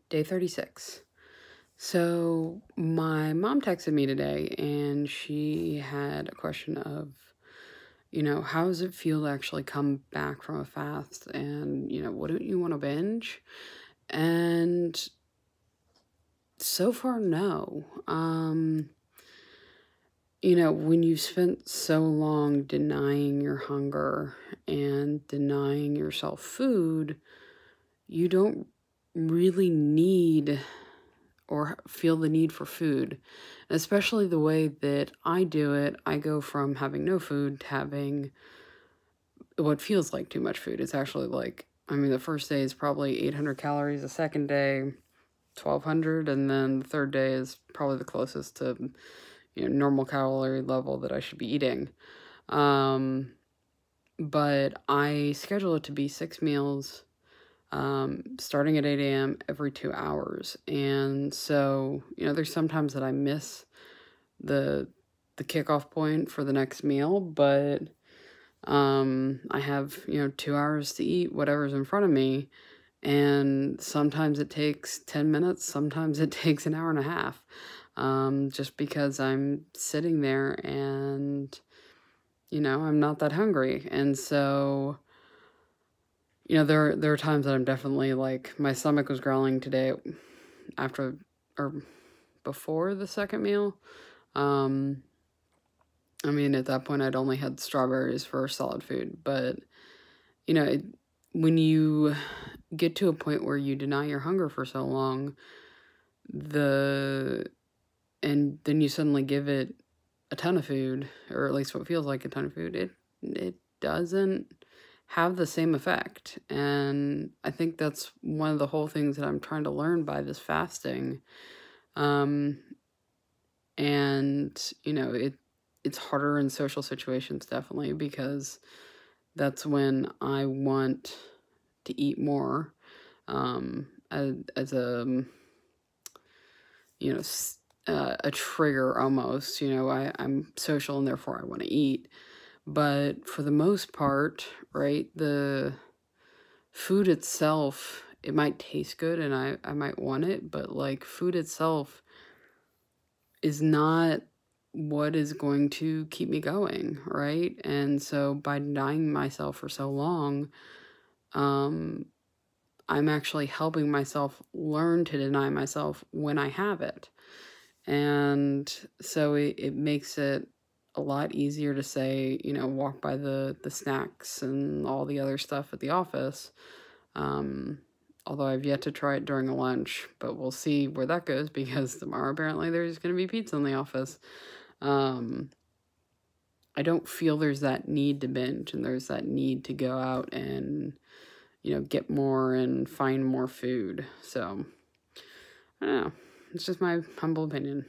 Day 36. So my mom texted me today and she had a question of, how does it feel to actually come back from a fast and, wouldn't you want to binge? And so far, no. When you've spent so long denying your hunger and denying yourself food, you don't really need or feel the need for food, especially the way that I do it. I go from having no food to having what feels like too much food. It's actually the first day is probably 800 calories, the second day 1200, and then the third day is probably the closest to normal calorie level that I should be eating. But I schedule it to be 6 meals, starting at 8 a.m. every 2 hours. And so, there's sometimes that I miss the kickoff point for the next meal, but I have, 2 hours to eat whatever's in front of me. And sometimes it takes 10 minutes, sometimes it takes an hour and a half, just because I'm sitting there and, I'm not that hungry. And so, there are times that I'm definitely my stomach was growling today after or before the second meal. At that point I'd only had strawberries for solid food, but when you get to a point where you deny your hunger for so long, and then you suddenly give it a ton of food, or at least what feels like a ton of food, it doesn't have the same effect. And I think that's one of the whole things that I'm trying to learn by this fasting. It's harder in social situations, definitely, because that's when I want to eat more, as a trigger almost. I'm social and therefore I want to eat. But for the most part, right, the food itself, it might taste good and I might want it, but food itself is not what is going to keep me going, right? And so by denying myself for so long, I'm actually helping myself learn to deny myself when I have it. And so it makes it a lot easier to say, walk by the snacks and all the other stuff at the office. Although I've yet to try it during a lunch, but we'll see where that goes, because tomorrow apparently there's going to be pizza in the office. I don't feel there's that need to binge, and there's that need to go out and, get more and find more food. So, I don't know. It's just my humble opinion.